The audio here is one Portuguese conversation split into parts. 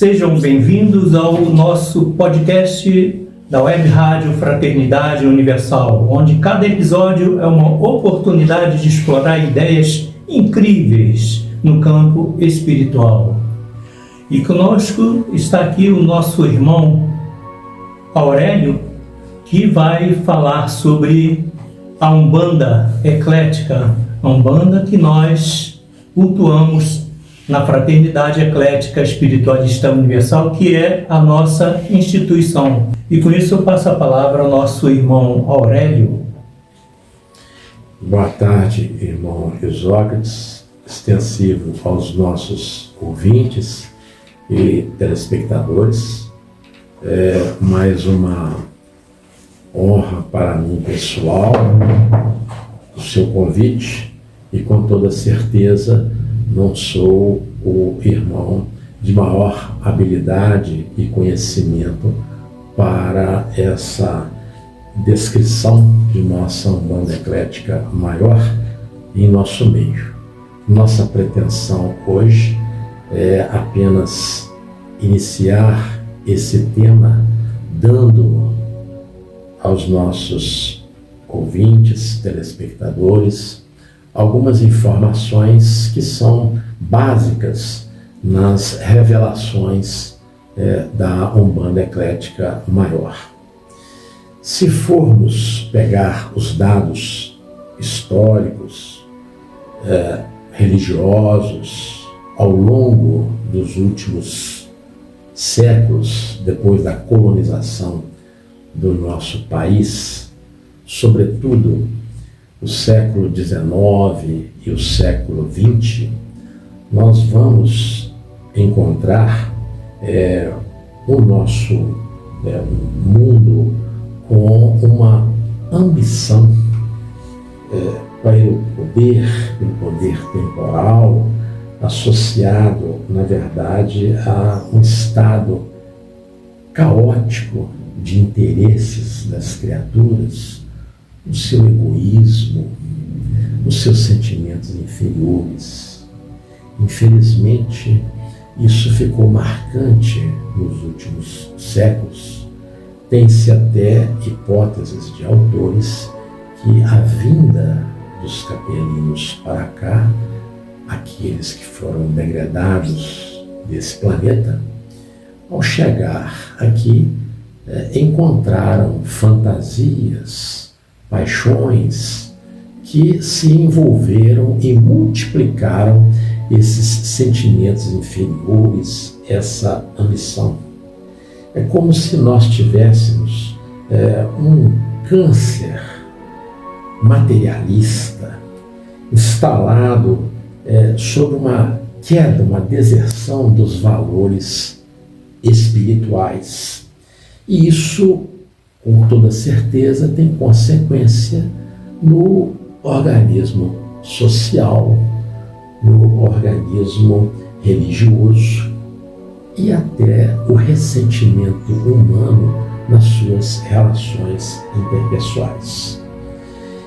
Sejam bem-vindos ao nosso podcast da Web Rádio Fraternidade Universal, onde cada episódio é uma oportunidade de explorar ideias incríveis no campo espiritual. E conosco está aqui o nosso irmão Aurélio, que vai falar sobre a Umbanda Eclética, a Umbanda que nós cultuamos na Fraternidade Eclética Espiritualista Universal, que é a nossa instituição. E com isso eu passo a palavra ao nosso irmão Aurélio. Boa tarde, irmão Isócrates, extensivo aos nossos ouvintes e telespectadores. É mais uma honra para mim pessoal o seu convite, e com toda certeza não sou o irmão de maior habilidade e conhecimento para essa descrição de nossa Umbanda Eclética maior em nosso meio. Nossa pretensão hoje é apenas iniciar esse tema dando aos nossos ouvintes, telespectadores, algumas informações que são básicas nas revelações da Umbanda Eclética maior. Se formos pegar os dados históricos, religiosos, ao longo dos últimos séculos, depois da colonização do nosso país, sobretudo o século XIX e o século XX, nós vamos encontrar o nosso mundo com uma ambição pelo poder temporal, associado, na verdade, a um estado caótico de interesses das criaturas, o seu egoísmo, os seus sentimentos inferiores. Infelizmente, isso ficou marcante nos últimos séculos. Tem-se até hipóteses de autores que a vinda dos capelinos para cá, aqueles que foram degradados desse planeta, ao chegar aqui, encontraram fantasias, paixões que se envolveram e multiplicaram esses sentimentos inferiores, essa ambição. É como se nós tivéssemos um câncer materialista instalado sobre uma queda, uma deserção dos valores espirituais. E isso, com toda certeza, tem consequência no organismo social, no organismo religioso e até o ressentimento humano nas suas relações interpessoais.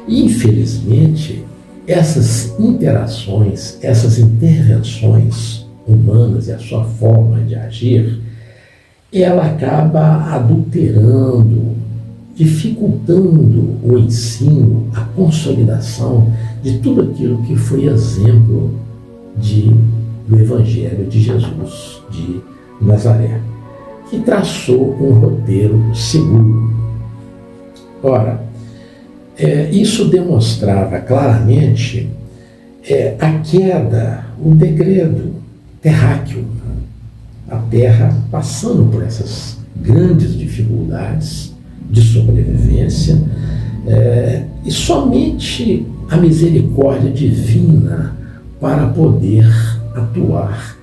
E, infelizmente, essas interações, essas intervenções humanas e a sua forma de agir, ela acaba adulterando, dificultando o ensino, a consolidação de tudo aquilo que foi exemplo do Evangelho de Jesus de Nazaré, que traçou um roteiro seguro. Ora, isso demonstrava claramente a queda, o degredo terráqueo, a Terra passando por essas grandes dificuldades de sobrevivência, e somente a misericórdia divina para poder atuar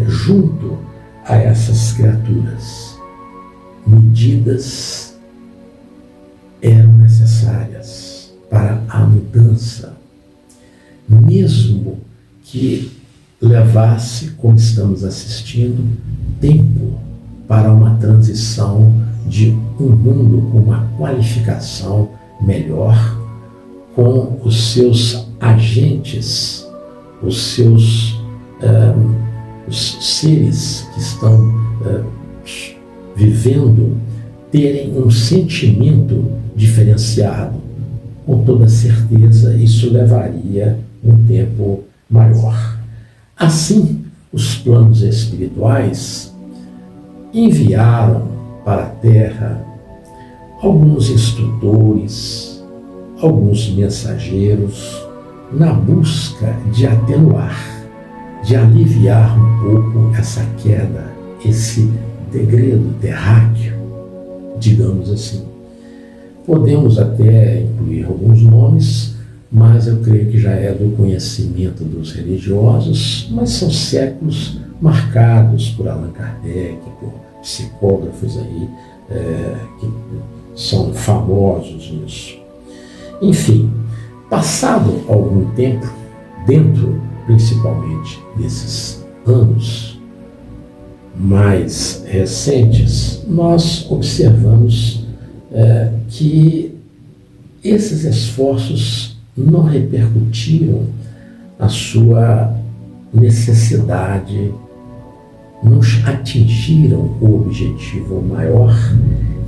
junto a essas criaturas. Medidas eram necessárias para a mudança, mesmo que levasse, como estamos assistindo, tempo para uma transição de um mundo com uma qualificação melhor, com os seus agentes, os seres que estão vivendo terem um sentimento diferenciado. Com toda certeza, isso levaria um tempo maior. Assim, os planos espirituais enviaram para a Terra alguns instrutores, alguns mensageiros, na busca de atenuar, de aliviar um pouco essa queda, esse degredo terráqueo, digamos assim. Podemos até incluir alguns nomes, mas eu creio que já é do conhecimento dos religiosos, mas são séculos marcados por Allan Kardec, por psicógrafos aí, que são famosos nisso. Enfim, passado algum tempo, dentro principalmente desses anos mais recentes, nós observamos que esses esforços não repercutiram a sua necessidade, não atingiram o objetivo maior,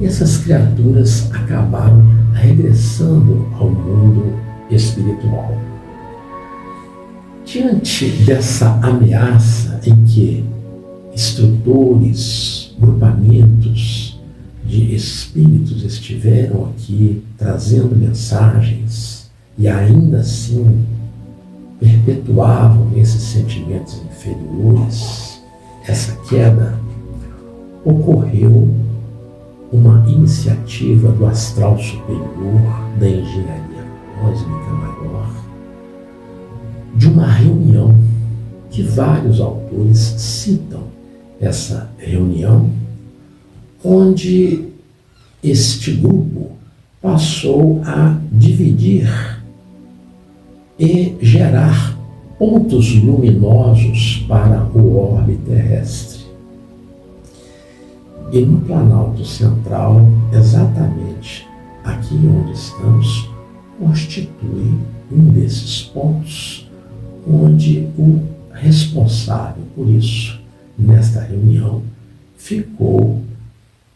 e essas criaturas acabaram regressando ao mundo espiritual. Diante dessa ameaça em que instrutores, grupamentos de espíritos estiveram aqui trazendo mensagens e ainda assim perpetuavam esses sentimentos inferiores, essa queda, ocorreu uma iniciativa do astral superior, da engenharia cósmica maior, de uma reunião que vários autores citam essa reunião, onde este grupo passou a dividir e gerar pontos luminosos para o orbe terrestre. E no Planalto Central, exatamente aqui onde estamos, constitui um desses pontos onde o responsável por isso, nesta reunião, ficou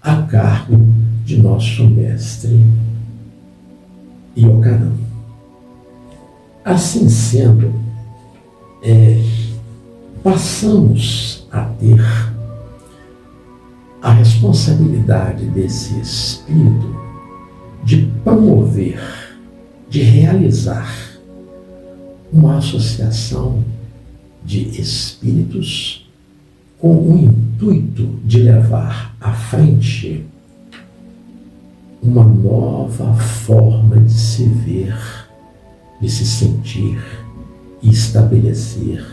a cargo de nosso mestre Iocanã. Assim sendo, passamos a ter a responsabilidade desse espírito de promover, de realizar uma associação de espíritos com o intuito de levar à frente uma nova forma de se ver, de se sentir e estabelecer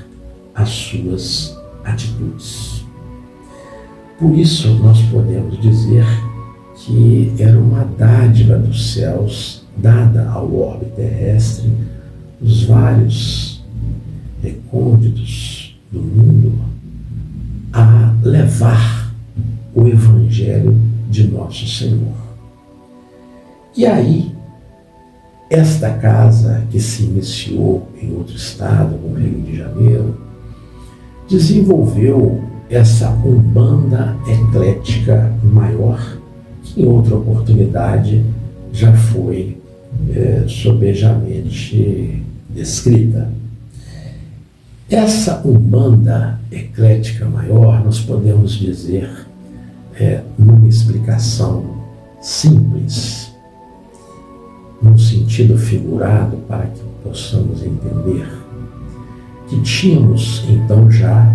as suas atitudes. Por isso, nós podemos dizer que era uma dádiva dos céus dada ao orbe terrestre, os vários recônditos do mundo, a levar o Evangelho de nosso Senhor. E aí, esta casa, que se iniciou em outro estado, no Rio de Janeiro, desenvolveu essa umbanda eclética maior, que em outra oportunidade já foi sobejamente descrita. Essa umbanda eclética maior, nós podemos dizer, numa explicação simples, num sentido figurado para que possamos entender, que tínhamos então já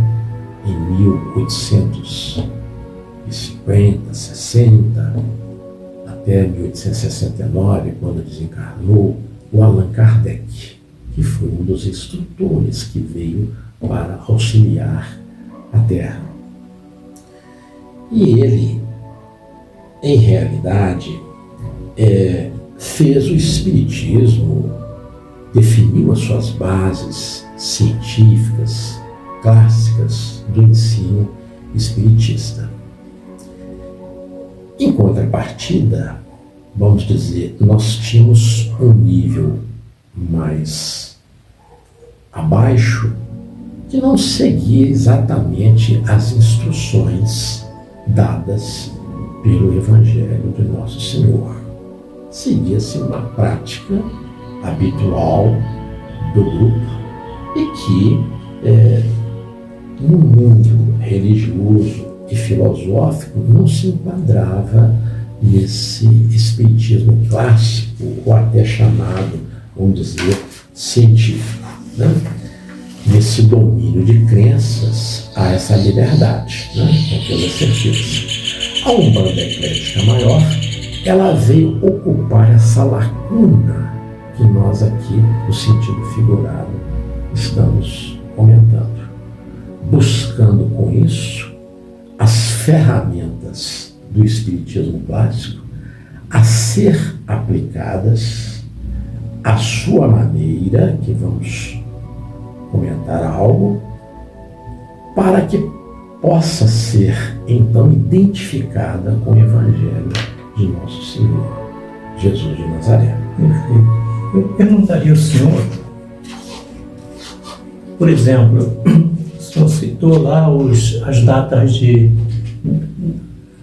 em 1850, 60, até 1869, quando desencarnou o Allan Kardec, que foi um dos instrutores que veio para auxiliar a Terra. E ele, em realidade, fez o Espiritismo, definiu as suas bases científicas, clássicas do ensino espiritista. Em contrapartida, vamos dizer, nós tínhamos um nível mais abaixo, que não seguia exatamente as instruções dadas pelo Evangelho de Nosso Senhor. Seguia-se uma prática habitual do grupo e que, no mundo religioso e filosófico, não se enquadrava nesse espiritismo clássico, ou até chamado, vamos dizer, científico, né? Nesse domínio de crenças, há essa liberdade, né? Com toda certeza. A Umbanda Eclética Maior, ela veio ocupar essa lacuna que nós aqui, no sentido figurado, estamos comentando, buscando com isso as ferramentas do espiritismo clássico a ser aplicadas à sua maneira, que vamos comentar algo, para que possa ser então identificada com o Evangelho de Nosso Senhor Jesus de Nazaré. Perfeito. Eu perguntaria ao senhor, por exemplo, o senhor citou lá as datas de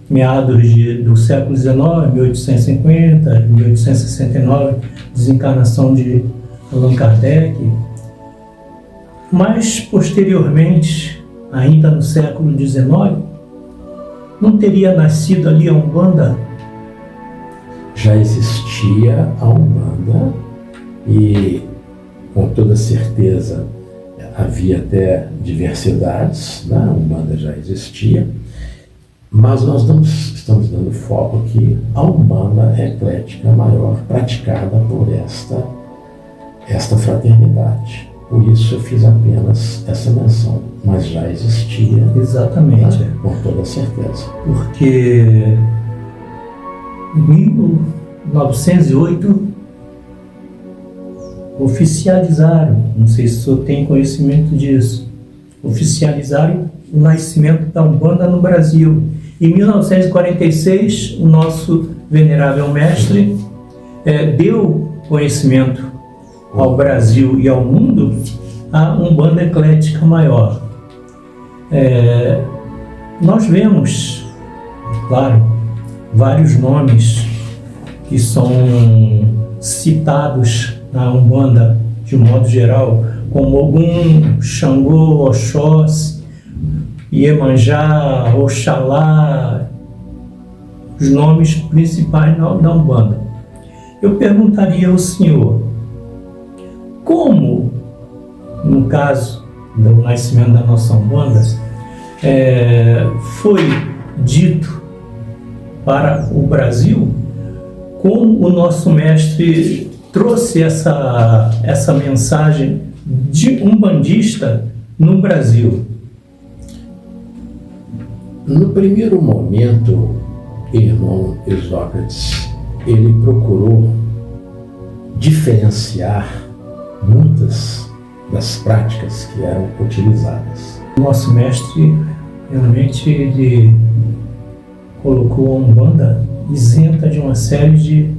meados do século XIX, 1850, 1869, desencarnação de Allan Kardec, mas posteriormente, ainda no século XIX, não teria nascido ali a Umbanda? Já existia a Umbanda e, com toda certeza, havia até diversidades, né? A Umbanda já existia, mas nós não estamos dando foco que a Umbanda Eclética Maior praticada por esta fraternidade. Por isso eu fiz apenas essa menção, mas já existia. Exatamente. Né? Com toda certeza. Porque em 1908 oficializaram, não sei se o senhor tem conhecimento disso, oficializaram o nascimento da Umbanda no Brasil. Em 1946, o nosso venerável mestre deu conhecimento ao Brasil e ao mundo a Umbanda Eclética Maior. Nós vemos, claro, vários nomes que são citados na Umbanda de modo geral, como Ogum, Xangô, Oxóssi, Iemanjá, Oxalá, os nomes principais da Umbanda. Eu perguntaria ao senhor, como, no caso do nascimento da nossa Umbanda, foi dito para o Brasil, como o nosso mestre trouxe essa mensagem de umbandista no Brasil? No primeiro momento, irmão Sócrates, ele procurou diferenciar muitas das práticas que eram utilizadas. Nosso mestre realmente ele colocou a Umbanda isenta de uma série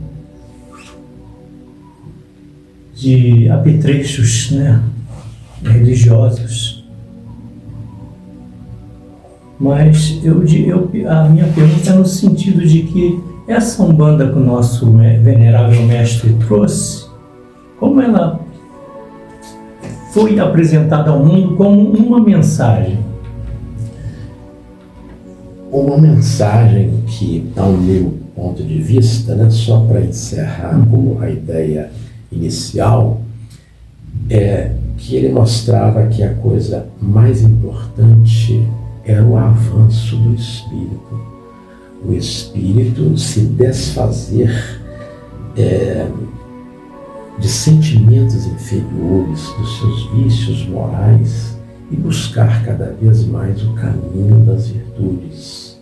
de apetrechos, né, religiosos. Mas a minha pergunta é no sentido de que essa Umbanda que o nosso venerável mestre trouxe, como ela foi apresentada ao mundo como uma mensagem? Uma mensagem que, ao meu ponto de vista, né, só para encerrar a ideia inicial, é que ele mostrava que a coisa mais importante era o avanço do espírito. O espírito se desfazer de sentimentos inferiores, dos seus vícios morais e buscar cada vez mais o caminho das virtudes.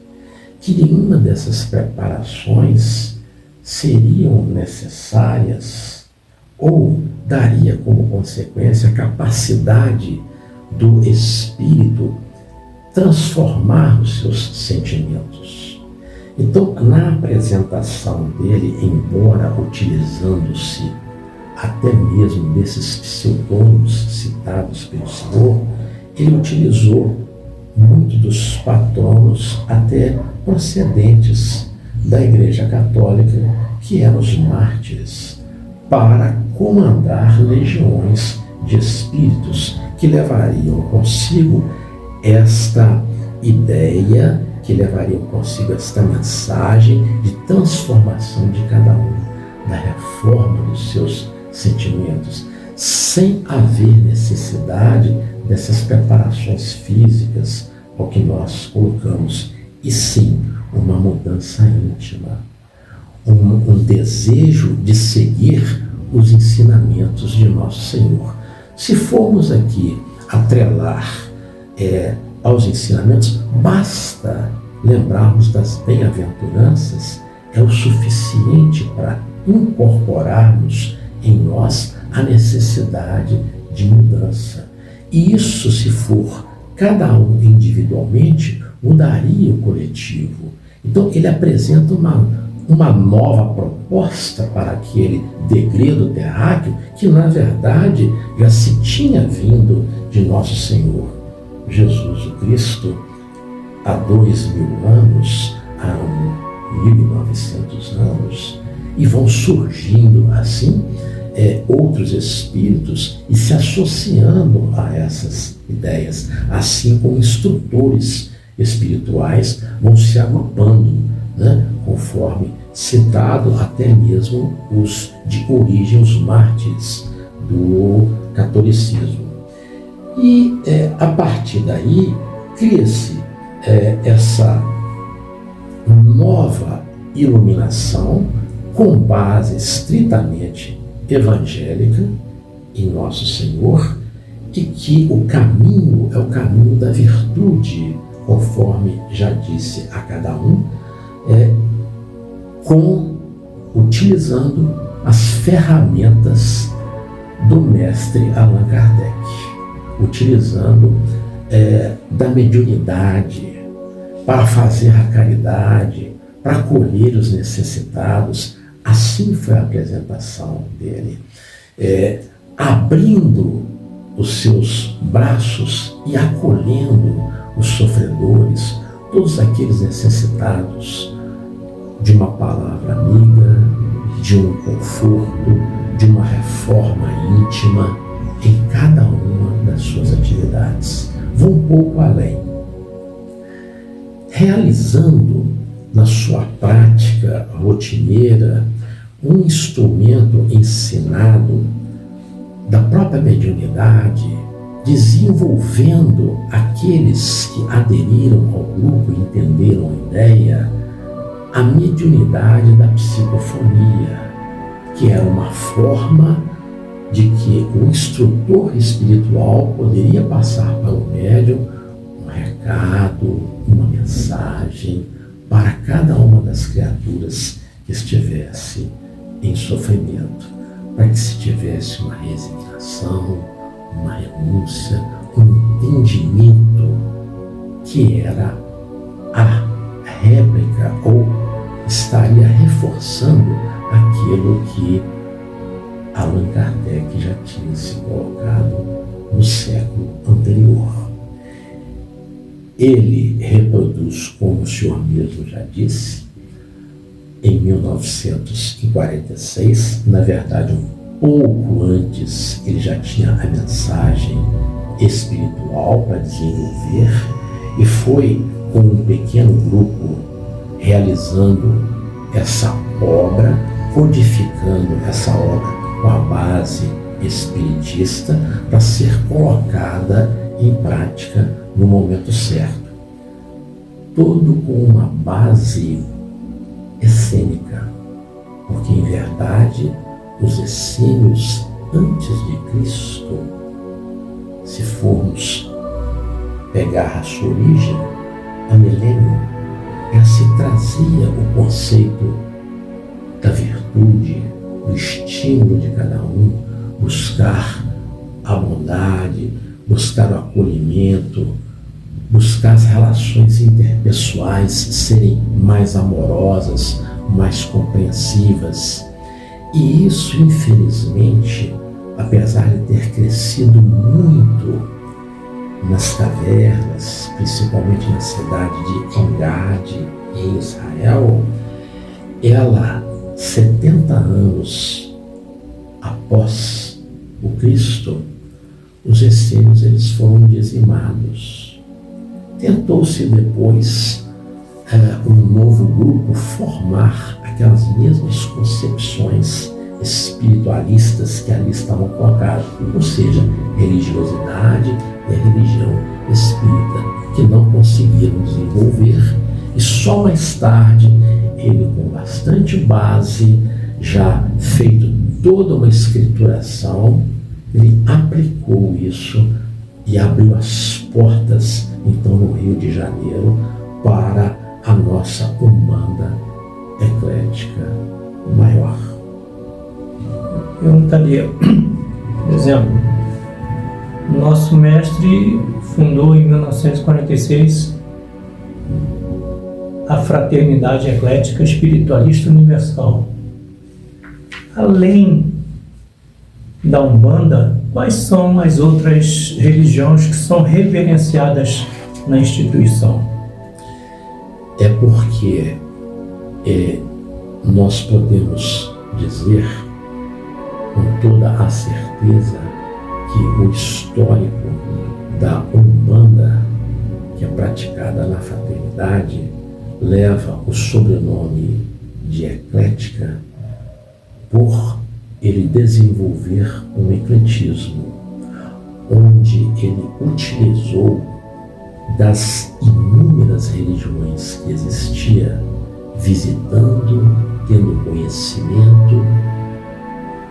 Que nenhuma dessas preparações seriam necessárias ou daria como consequência a capacidade do espírito transformar os seus sentimentos. Então, na apresentação dele, embora utilizando-se até mesmo desses pseudônimos citados pelo Senhor, ele utilizou muito dos patronos até procedentes da Igreja Católica, que eram os mártires, para comandar legiões de espíritos que levariam consigo esta ideia, que levariam consigo esta mensagem de transformação de cada um, da reforma dos seus sentimentos, sem haver necessidade dessas preparações físicas ao que nós colocamos, e sim uma mudança íntima, um desejo de seguir os ensinamentos de Nosso Senhor. Se formos aqui atrelar aos ensinamentos, basta lembrarmos das bem-aventuranças, é o suficiente para incorporarmos em nós a necessidade de mudança. E isso, se for cada um individualmente, mudaria o coletivo. Então, ele apresenta uma nova proposta para aquele degredo terráqueo que, na verdade, já se tinha vindo de Nosso Senhor Jesus o Cristo há 2000 anos, há 1900 anos, e vão surgindo assim outros espíritos e se associando a essas ideias, assim como instrutores espirituais vão se agrupando, conforme citado até mesmo os de origem, os mártires do catolicismo. E a partir daí cria-se essa nova iluminação com base estritamente evangélica em Nosso Senhor, e que o caminho é o caminho da virtude, conforme já disse a cada um, utilizando as ferramentas do mestre Allan Kardec, utilizando da mediunidade para fazer a caridade, para acolher os necessitados. Assim foi a apresentação dele, abrindo os seus braços e acolhendo os sofredores, todos aqueles necessitados de uma palavra amiga, de um conforto, de uma reforma íntima em cada uma das suas atividades. Vou um pouco além, realizando na sua prática rotineira um instrumento ensinado da própria mediunidade, desenvolvendo aqueles que aderiram ao grupo e entenderam a ideia, a mediunidade da psicofonia, que era uma forma de que o instrutor espiritual poderia passar para o médium um recado, uma mensagem para cada uma das criaturas que estivesse em sofrimento, para que se tivesse uma resignação, uma renúncia, um entendimento que era a réplica ou estaria reforçando aquilo que Allan Kardec já tinha se colocado no século anterior. Ele reproduz, como o senhor mesmo já disse, em 1946, na verdade um pouco antes, ele já tinha a mensagem espiritual para desenvolver, e foi com um pequeno grupo realizando essa obra, codificando essa obra com a base espiritista para ser colocada em prática no momento certo. Tudo com uma base essênica, porque em verdade os essênios antes de Cristo, se formos pegar a sua origem, a milênio, já se trazia o conceito da virtude, do estímulo de cada um, buscar a bondade, buscar o acolhimento, buscar as relações interpessoais serem mais amorosas, mais compreensivas. E isso, infelizmente, apesar de ter crescido muito nas cavernas, principalmente na cidade de Engade, em Israel, ela, 70 anos após o Cristo, os essênios eles foram dizimados. Tentou-se depois um novo grupo formar aquelas mesmas concepções espiritualistas que ali estavam colocadas, ou seja, religiosidade e a religião espírita, que não conseguiram desenvolver, e só mais tarde ele, com bastante base, já feito toda uma escrituração, ele aplicou isso e abriu as portas, então, no Rio de Janeiro, para a nossa Umbanda eclética maior. Perguntaria, por exemplo, nosso mestre fundou em 1946 a Fraternidade Eclética Espiritualista Universal. Além da Umbanda, quais são as outras religiões que são reverenciadas na instituição? É porque nós podemos dizer com toda a certeza que o histórico da Umbanda, que é praticada na fraternidade, leva o sobrenome de eclética por ele desenvolver um ecletismo, onde ele utilizou das inúmeras religiões que existia, visitando, tendo conhecimento,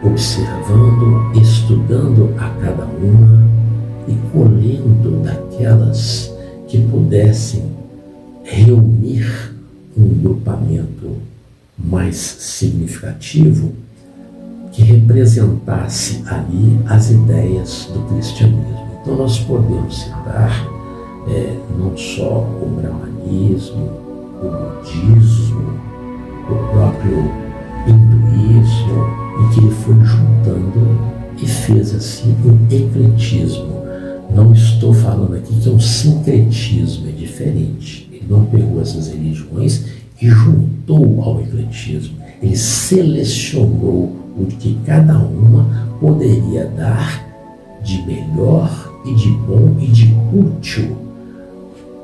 observando, estudando a cada uma e colhendo daquelas que pudessem reunir um grupamento mais significativo que representasse ali as ideias do cristianismo. Então nós podemos citar não só o brahmanismo, o budismo, o próprio hinduísmo, em que ele foi juntando e fez assim um ecletismo. Não estou falando aqui que é um sincretismo, é diferente. Ele não pegou essas religiões e juntou ao ecletismo. Ele selecionou o que cada uma poderia dar de melhor e de bom e de útil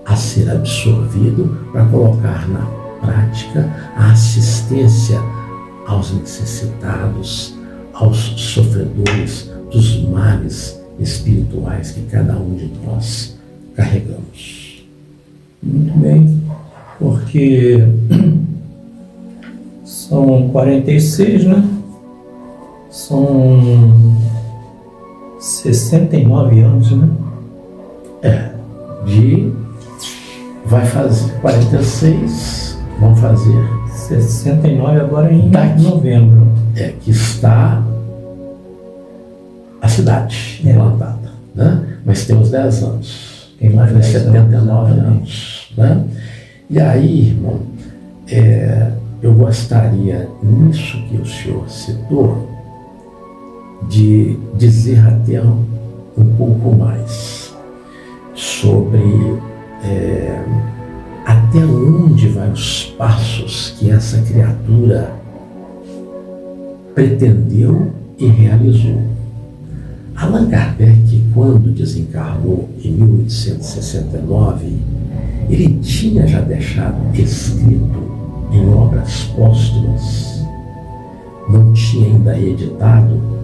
a ser absorvido para colocar na prática a assistência aos necessitados, aos sofredores dos males espirituais que cada um de nós carregamos. Muito bem, porque são 46, né? São 69 anos, né? Vai fazer 46, vão fazer 69 agora em daqui, novembro. Que está a cidade implantada, né? Mas tem uns 10 anos. Tem mais de 79 anos, né? E aí, irmão, eu gostaria, nisso que o senhor citou, de dizer até um pouco mais sobre até onde vai os passos que essa criatura pretendeu e realizou. Allan Kardec, quando desencarnou em 1869, ele tinha já deixado escrito em obras póstumas, não tinha ainda editado,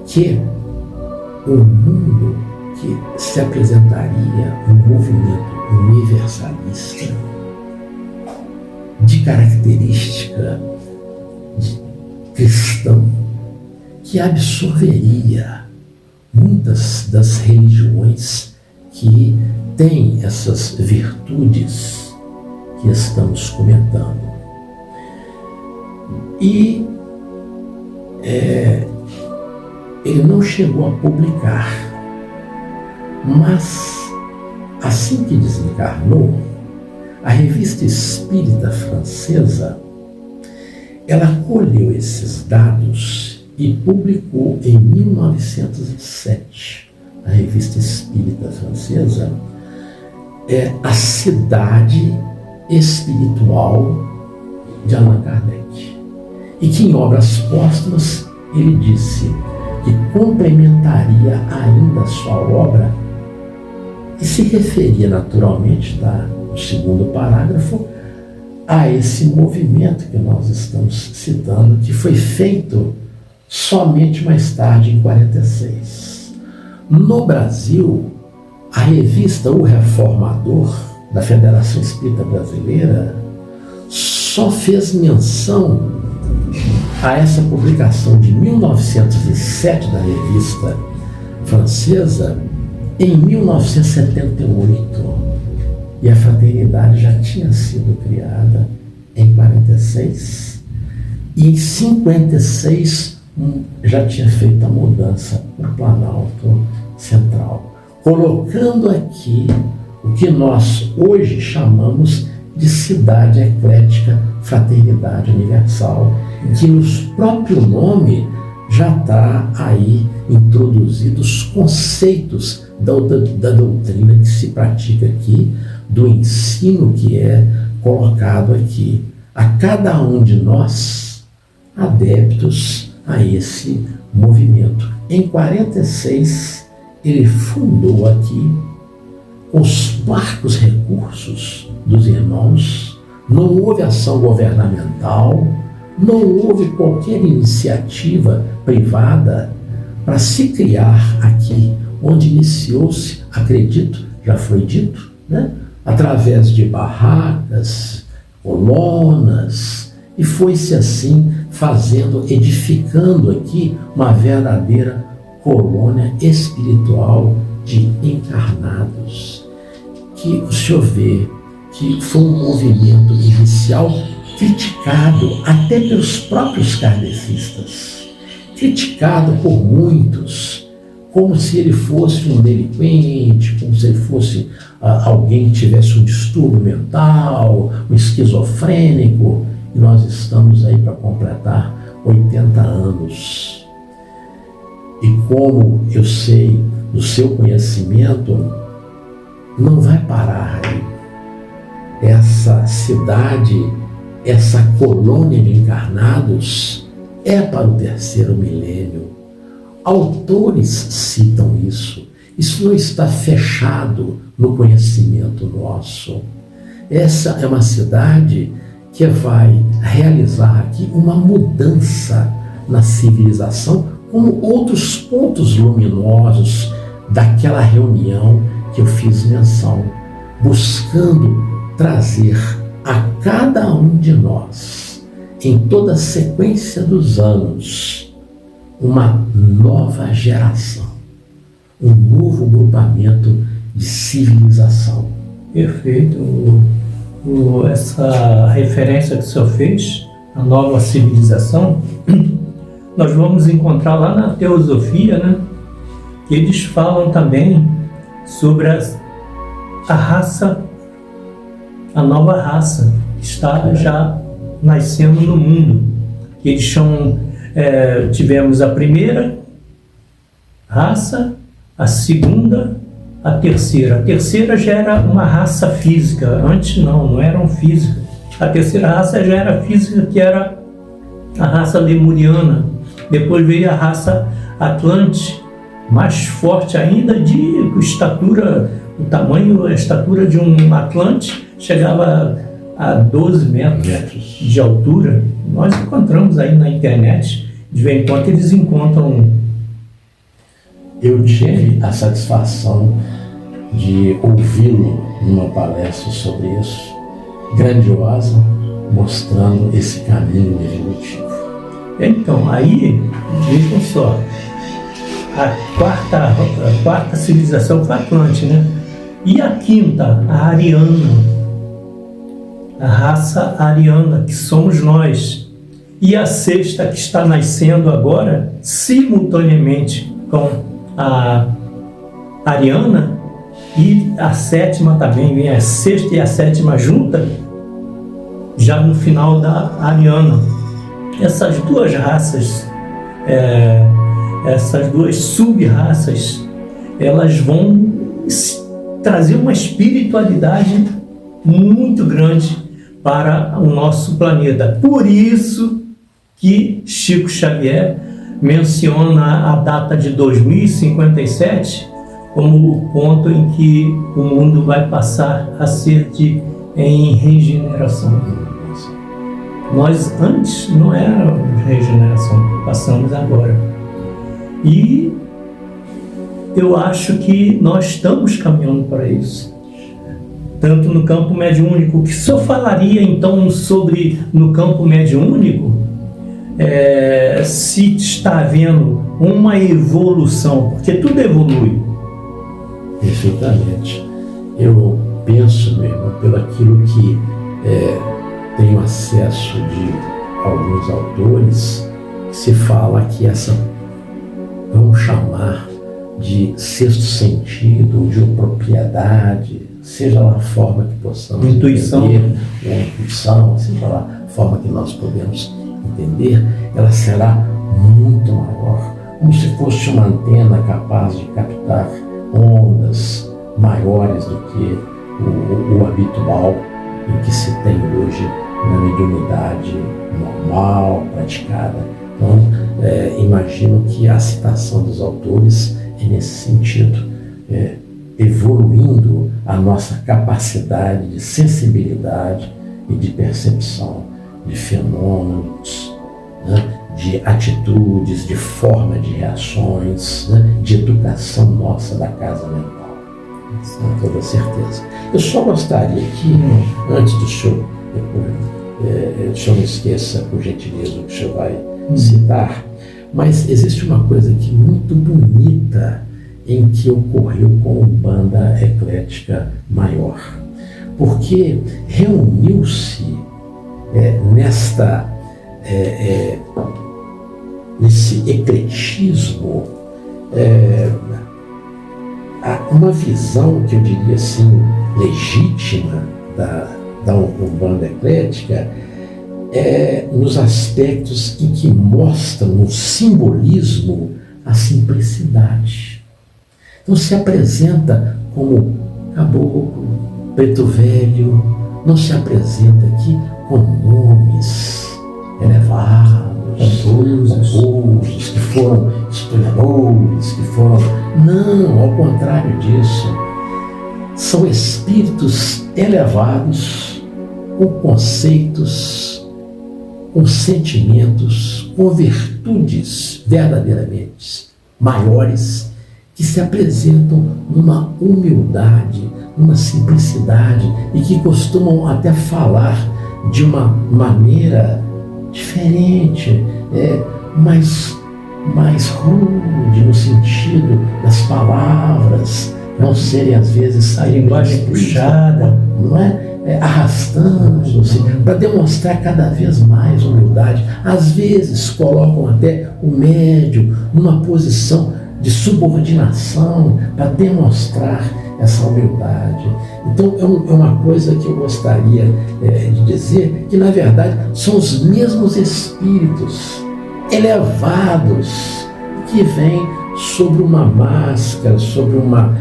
que o mundo que se apresentaria um movimento universalista de característica de cristão, que absorveria muitas das religiões que têm essas virtudes que estamos comentando. E ele não chegou a publicar, mas assim que desencarnou, a Revista Espírita Francesa, ela colheu esses dados e publicou em 1907, a Revista Espírita Francesa, a cidade espiritual de Allan Kardec. E que em Obras Póstumas ele disse que complementaria ainda a sua obra e se referia naturalmente, no segundo parágrafo, a esse movimento que nós estamos citando, que foi feito somente mais tarde, em 46. No Brasil, a revista O Reformador, da Federação Espírita Brasileira, só fez menção a essa publicação de 1907 da revista francesa em 1978. E a fraternidade já tinha sido criada em 46. E em 56 já tinha feito a mudança para o Planalto Central, colocando aqui o que nós hoje chamamos de Cidade Eclética Fraternidade Universal, que no próprio nome já está aí introduzidos conceitos da doutrina que se pratica aqui, do ensino que é colocado aqui a cada um de nós, adeptos a esse movimento. Em 46, ele fundou aqui os parcos recursos dos irmãos, não houve ação governamental, não houve qualquer iniciativa privada para se criar aqui, onde iniciou-se, acredito, já foi dito, né? Através de barracas, colunas, e foi-se assim fazendo, edificando aqui uma verdadeira colônia espiritual de encarnados, que o senhor vê que foi um movimento inicial criticado até pelos próprios kardecistas, criticado por muitos, como se ele fosse um delinquente, como se ele fosse alguém que tivesse um distúrbio mental, um esquizofrênico, e nós estamos aí para completar 80 anos. E como eu sei do seu conhecimento, não vai parar aí. Essa cidade, essa colônia de encarnados é para o terceiro milênio. Autores citam isso. Isso não está fechado no conhecimento nosso. Essa é uma cidade que vai realizar aqui uma mudança na civilização, como outros pontos luminosos daquela reunião que eu fiz menção, buscando trazer a cada um de nós, em toda a sequência dos anos, uma nova geração, um novo grupamento de civilização. Perfeito. Essa referência que o senhor fez, a nova civilização, nós vamos encontrar lá na Teosofia, né? Que eles falam também sobre a raça, a nova raça que está já nascendo no mundo. Eles chamam, tivemos a primeira raça, a segunda, a terceira. A terceira já era uma raça física, antes não eram física. A terceira raça já era física, que era a raça lemuriana. Depois veio a raça Atlante, mais forte ainda, de estatura, o tamanho, a estatura de um Atlante chegava a 12 metros de altura. Nós encontramos aí na internet, de vez em quando eles encontram. Eu tive a satisfação de ouvi-lo numa palestra sobre isso, grandiosa, mostrando esse caminho evolutivo. Então, aí, vejam só, a quarta civilização foi a Atlante, né? E a quinta, a ariana, a raça ariana, que somos nós. E a sexta, que está nascendo agora, simultaneamente com a ariana, e a sétima também, vem a sexta e a sétima junta, já no final da ariana. Essas duas raças, essas duas sub-raças, elas vão trazer uma espiritualidade muito grande para o nosso planeta. Por isso que Chico Xavier menciona a data de 2057 como o ponto em que o mundo vai passar a ser em regeneração. Nós antes não éramos regeneração, passamos agora. E eu acho que nós estamos caminhando para isso. Tanto no campo mediúnico, que se eu falaria então sobre no campo mediúnico, se está havendo uma evolução, porque tudo evolui. Perfeitamente. Eu penso, meu irmão, pelo aquilo que tenho acesso de alguns autores, que se fala que essa, vamos chamar de sexto sentido, de propriedade, seja lá a forma que possamos intuição, entender, ou intuição, seja lá a forma que nós podemos entender, ela será muito maior, como se fosse uma antena capaz de captar ondas maiores do que o habitual em que se tem hoje na mediunidade normal, praticada. Então, imagino que a citação dos autores é nesse sentido, evoluindo a nossa capacidade de sensibilidade e de percepção de fenômenos, né, de atitudes, de forma de reações, né, de educação nossa da casa mental. Com toda certeza. Eu só gostaria que, antes do senhor, o senhor não esqueça, por gentileza, o que o senhor vai citar, mas existe uma coisa aqui muito bonita em que ocorreu com a Umbanda Eclética Maior, porque reuniu-se nesse ecletismo uma visão que eu diria assim legítima da Umbanda Eclética, nos aspectos em que mostram no simbolismo a simplicidade. Então se apresenta como caboclo, preto velho, não se apresenta aqui com nomes elevados, famosos, que foram historiadores, que foram... Não, ao contrário disso. São espíritos elevados, com conceitos, com sentimentos, com virtudes verdadeiramente maiores, que se apresentam numa humildade, numa simplicidade, e que costumam até falar de uma maneira diferente, mais rude, no sentido das palavras não serem às vezes a linguagem puxada, não arrastando-se, para demonstrar cada vez mais humildade. Às vezes colocam até o médium numa posição de subordinação para demonstrar essa humildade. Então é uma coisa que eu gostaria de dizer, que na verdade são os mesmos espíritos elevados que vêm sobre uma máscara, sobre uma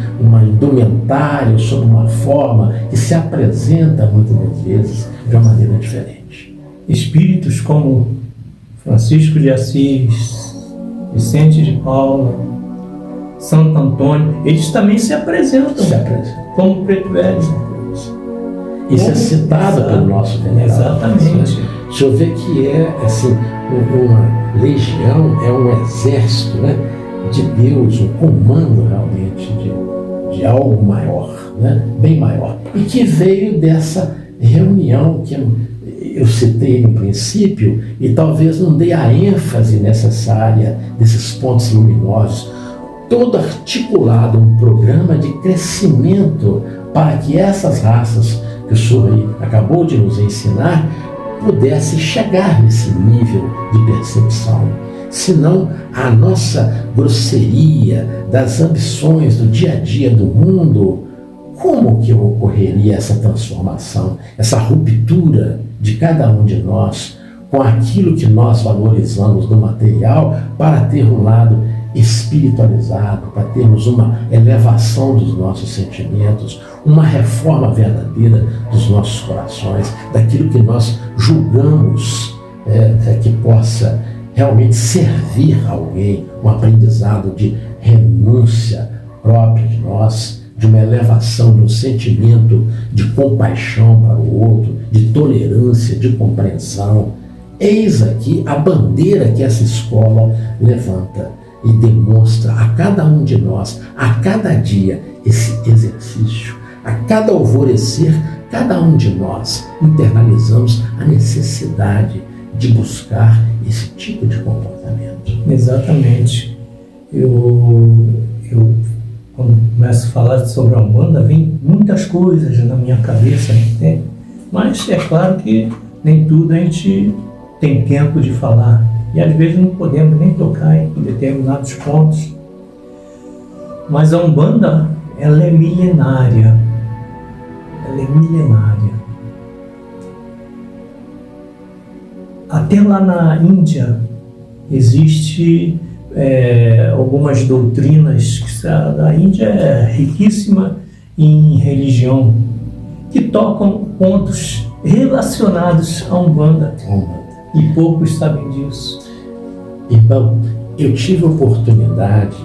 indumentária, sobre uma forma que se apresenta muitas vezes de uma maneira diferente. Espíritos como Francisco de Assis, Vicente de Paula, Santo Antônio, eles também se apresentam como preto velho. Isso é citado pelo nosso venerável. Exatamente. O senhor vê que é assim, uma legião, é um exército, né, de Deus, um comando realmente de algo maior, né, bem maior. E que veio dessa reunião que eu citei no princípio e talvez não dei a ênfase necessária desses pontos luminosos, todo articulado um programa de crescimento para que essas raças que o senhor aí acabou de nos ensinar pudesse chegar nesse nível de percepção. Senão a nossa grosseria das ambições do dia a dia do mundo, como que ocorreria essa transformação, essa ruptura de cada um de nós com aquilo que nós valorizamos do material para ter um lado espiritualizado, para termos uma elevação dos nossos sentimentos, uma reforma verdadeira dos nossos corações, daquilo que nós julgamos que possa realmente servir a alguém, um aprendizado de renúncia própria de nós, de uma elevação de um sentimento de compaixão para o outro, de tolerância, de compreensão. Eis aqui a bandeira que essa escola levanta e demonstra a cada um de nós, a cada dia, esse exercício. A cada alvorecer, cada um de nós internalizamos a necessidade de buscar esse tipo de comportamento. Exatamente. Eu quando começo a falar sobre a Umbanda, vem muitas coisas na minha cabeça, né? Mas é claro que nem tudo a gente tem tempo de falar. E às vezes não podemos nem tocar em determinados pontos. Mas a Umbanda, ela é milenária. Ela é milenária. Até lá na Índia existe algumas doutrinas, que a Índia é riquíssima em religião, que tocam pontos relacionados à Umbanda. E poucos sabem disso. Irmão, eu tive a oportunidade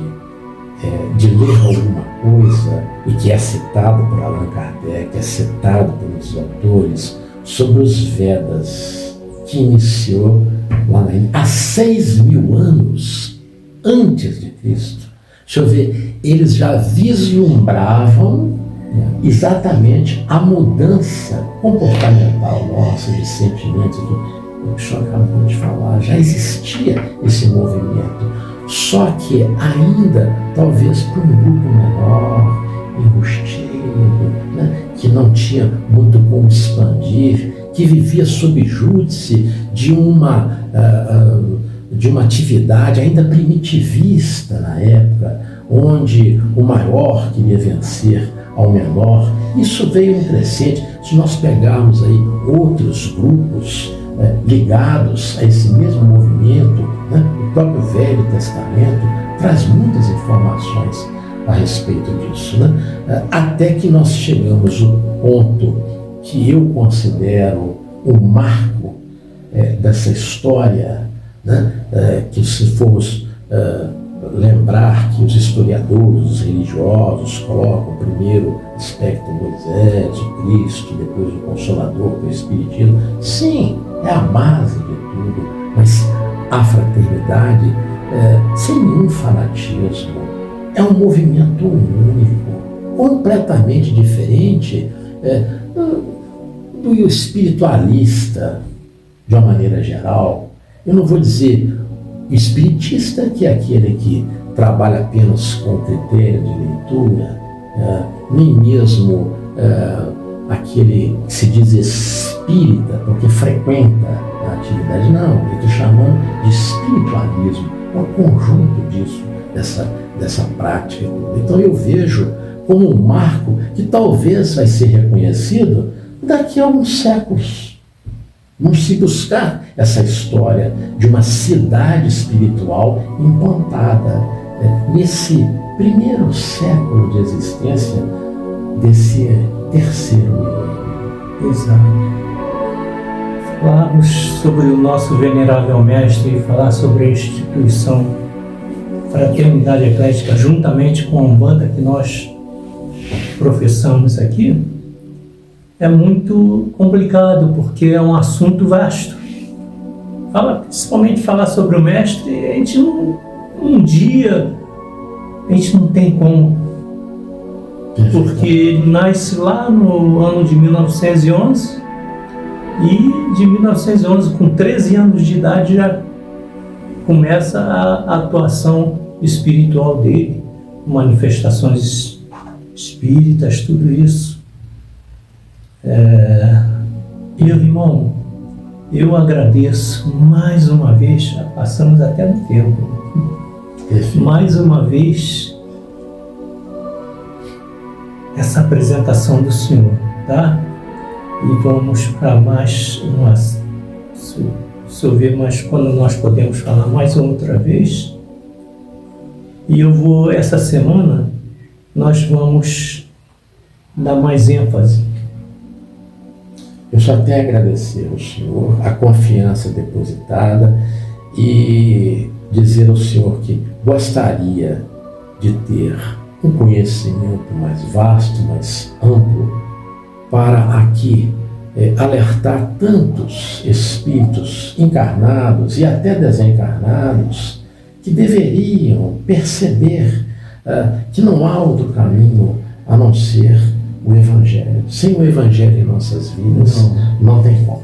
de ler alguma coisa, e que é citado por Allan Kardec, é citado pelos autores, sobre os Vedas, que iniciou lá na Índia, há 6.000 anos antes de Cristo. Deixa eu ver, eles já vislumbravam exatamente a mudança comportamental nossa, de sentimentos, o senhor acabou de falar, já existia esse movimento, só que ainda, talvez para um grupo menor, enrustido, né, que não tinha muito como expandir, que vivia sob júdice de uma atividade ainda primitivista na época, onde o maior queria vencer ao menor. Isso veio em crescente. Se nós pegarmos aí outros grupos ligados a esse mesmo movimento, né, o próprio Velho Testamento traz muitas informações a respeito disso, né? Até que nós chegamos ao ponto que eu considero o marco dessa história, né? Que se formos lembrar que os historiadores, os religiosos colocam primeiro aspecto Moisés, o Cristo, depois o Consolador, que é o Espiritismo. Sim, é a base de tudo, mas a fraternidade, sem nenhum fanatismo, é um movimento único, completamente diferente do espiritualista, de uma maneira geral. Eu não vou dizer o espiritista, que é aquele que trabalha apenas com critério de leitura, nem mesmo aquele que se diz espírita, porque frequenta a atividade. Não, ele está chamando de espiritualismo, é um conjunto disso, dessa prática. Então eu vejo como um marco que talvez vai ser reconhecido daqui a alguns séculos. Vamos se buscar essa história de uma cidade espiritual implantada nesse primeiro século de existência desse terceiro milênio. Exato. Falarmos sobre o nosso venerável mestre e falar sobre a instituição Fraternidade Eclética, juntamente com a Umbanda que nós professamos aqui, é muito complicado, porque é um assunto vasto. Principalmente falar sobre o mestre, a gente não tem como, porque ele nasce lá no ano de 1911, e de 1911, com 13 anos de idade, já começa a atuação espiritual dele, manifestações espíritas, tudo isso. Meu irmão, eu agradeço mais uma vez, já passamos até no tempo, mais uma vez essa apresentação do senhor, tá? E vamos para mais uma, se eu ver mais quando nós podemos falar mais outra vez. E essa semana nós vamos dar mais ênfase. Eu só tenho a agradecer ao Senhor a confiança depositada e dizer ao Senhor que gostaria de ter um conhecimento mais vasto, mais amplo, para aqui alertar tantos espíritos encarnados e até desencarnados que deveriam perceber que não há outro caminho a não ser o Evangelho. Sem o Evangelho em nossas vidas, não tem como.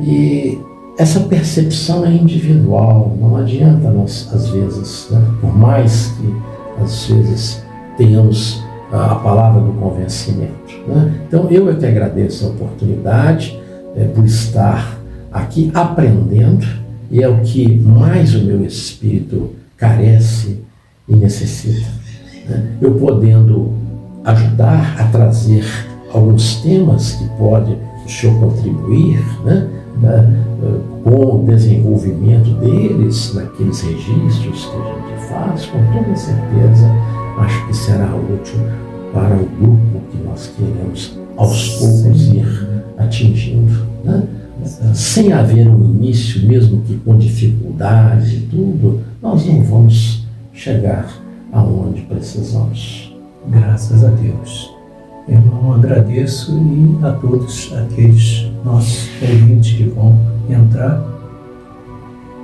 E essa percepção é individual, não adianta nós, às vezes, por mais que às vezes tenhamos a palavra do convencimento. Então eu te agradeço a oportunidade por estar aqui aprendendo, e é o que mais o meu espírito carece e necessita. Eu podendo ajudar a trazer alguns temas que pode o senhor contribuir, com o desenvolvimento deles, naqueles registros que a gente faz, com toda certeza, acho que será útil para o grupo que nós queremos aos poucos ir atingindo, sem haver um início, mesmo que com dificuldade e tudo, nós não vamos chegar aonde precisamos. Graças a Deus. Irmão, agradeço, e a todos aqueles nossos ouvintes que vão entrar.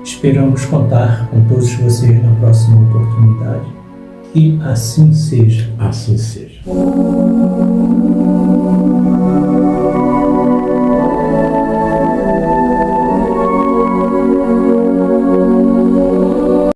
Esperamos contar com todos vocês na próxima oportunidade. Que assim seja. Assim seja.